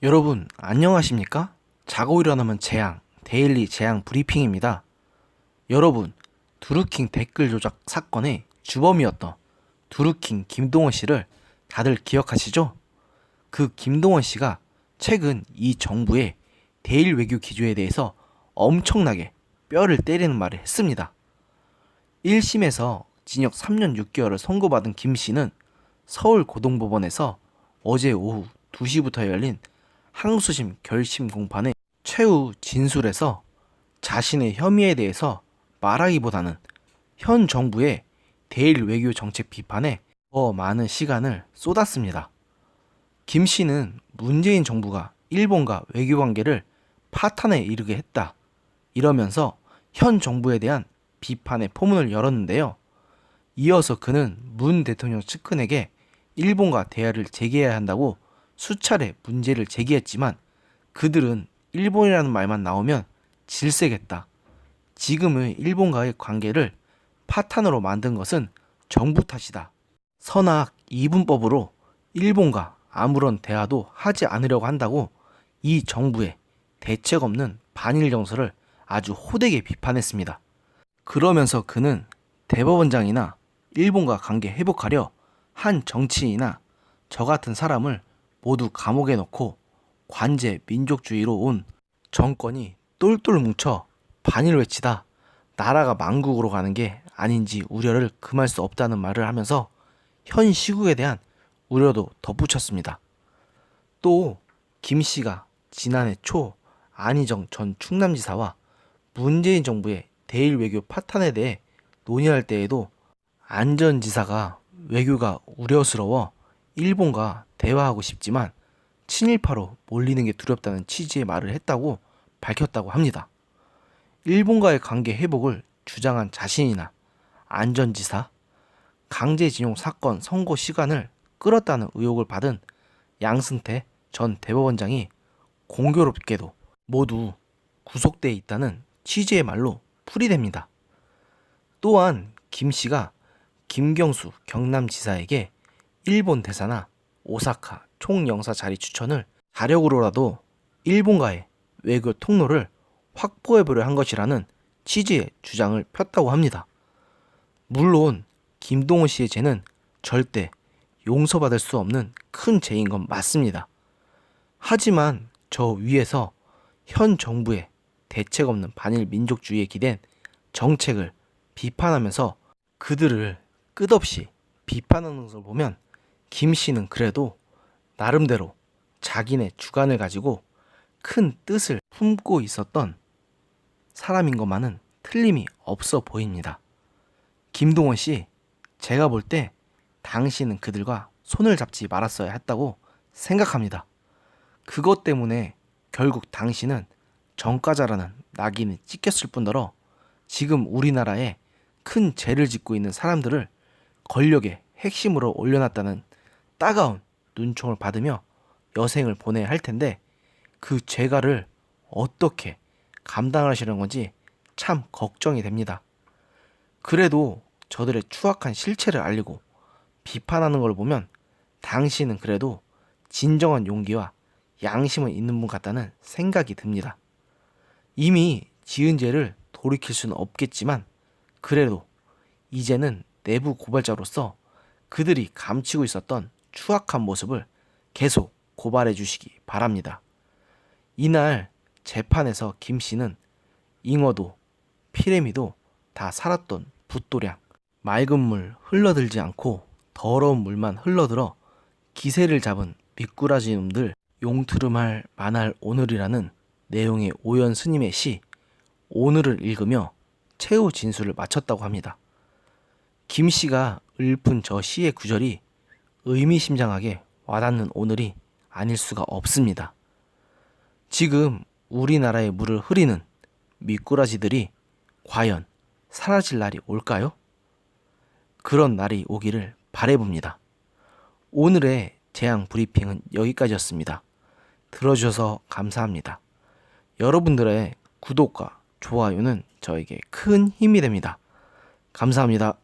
여러분 안녕하십니까? 자고 일어나면 재앙, 데일리 재앙 브리핑입니다. 여러분, 두루킹 댓글 조작 사건의 주범이었던 두루킹 김동원 씨를 다들 기억하시죠? 그 김동원 씨가 최근 이 정부의 대일 외교 기조에 대해서 엄청나게 뼈를 때리는 말을 했습니다. 1심에서 징역 3년 6개월을 선고받은 김 씨는 서울고등법원에서 어제 오후 2시부터 열린 항소심 결심 공판의 최후 진술에서 자신의 혐의에 대해서 말하기보다는 현 정부의 대일 외교 정책 비판에 더 많은 시간을 쏟았습니다. 김 씨는 문재인 정부가 일본과 외교 관계를 파탄에 이르게 했다, 이러면서 현 정부에 대한 비판의 포문을 열었는데요. 이어서 그는 문 대통령 측근에게 일본과 대화를 재개해야 한다고 수차례 문제를 제기했지만 그들은 일본이라는 말만 나오면 질색했다. 지금의 일본과의 관계를 파탄으로 만든 것은 정부 탓이다. 선악 이분법으로 일본과 아무런 대화도 하지 않으려고 한다고 이 정부의 대책 없는 반일 정서를 아주 호되게 비판했습니다. 그러면서 그는 대법원장이나 일본과 관계 회복하려 한 정치인이나 저 같은 사람을 모두 감옥에 넣고 관제 민족주의로 온 정권이 똘똘 뭉쳐 반일 외치다 나라가 망국으로 가는 게 아닌지 우려를 금할 수 없다는 말을 하면서 현 시국에 대한 우려도 덧붙였습니다. 또 김 씨가 지난해 초 안희정 전 충남지사와 문재인 정부의 대일 외교 파탄에 대해 논의할 때에도 안 전 지사가 외교가 우려스러워 일본과 대화하고 싶지만 친일파로 몰리는 게 두렵다는 취지의 말을 했다고 밝혔다고 합니다. 일본과의 관계 회복을 주장한 자신이나 안 전 지사, 강제징용 사건 선고 시간을 끌었다는 의혹을 받은 양승태 전 대법원장이 공교롭게도 모두 구속돼 있다는 취지의 말로 풀이됩니다. 또한 김 씨가 김경수 경남지사에게 일본 대사나 오사카 총영사 자리 추천을 자력으로라도 일본과의 외교 통로를 확보해보려 한 것이라는 취지의 주장을 폈다고 합니다. 물론 김동원 씨의 죄는 절대 용서받을 수 없는 큰 죄인 건 맞습니다. 하지만 저 위에서 현 정부의 대책 없는 반일 민족주의에 기댄 정책을 비판하면서 그들을 끝없이 비판하는 것을 보면 김 씨는 그래도 나름대로 자기네 주관을 가지고 큰 뜻을 품고 있었던 사람인 것만은 틀림이 없어 보입니다. 김동원 씨, 제가 볼 때 당신은 그들과 손을 잡지 말았어야 했다고 생각합니다. 그것 때문에 결국 당신은 정가자라는 낙인이 찍혔을 뿐더러 지금 우리나라에 큰 죄를 짓고 있는 사람들을 권력의 핵심으로 올려놨다는 따가운 눈총을 받으며 여생을 보내야 할 텐데 그 죄가를 어떻게 감당하시는 건지 참 걱정이 됩니다. 그래도 저들의 추악한 실체를 알리고 비판하는 걸 보면 당신은 그래도 진정한 용기와 양심은 있는 분 같다는 생각이 듭니다. 이미 지은 죄를 돌이킬 수는 없겠지만 그래도 이제는 내부 고발자로서 그들이 감추고 있었던 추악한 모습을 계속 고발해 주시기 바랍니다. 이날 재판에서 김 씨는 잉어도 피레미도 다 살았던 붓도량, 맑은 물 흘러들지 않고 더러운 물만 흘러들어 기세를 잡은 미꾸라지 놈들 용투름할 만할 오늘이라는 내용의 오연 스님의 시 오늘을 읽으며 최후 진술을 마쳤다고 합니다. 김 씨가 읊은 저 시의 구절이 의미심장하게 와닿는 오늘이 아닐 수가 없습니다. 지금 우리나라의 물을 흐리는 미꾸라지들이 과연 사라질 날이 올까요? 그런 날이 오기를 바라봅니다. 오늘의 재앙 브리핑은 여기까지였습니다. 들어주셔서 감사합니다. 여러분들의 구독과 좋아요는 저에게 큰 힘이 됩니다. 감사합니다.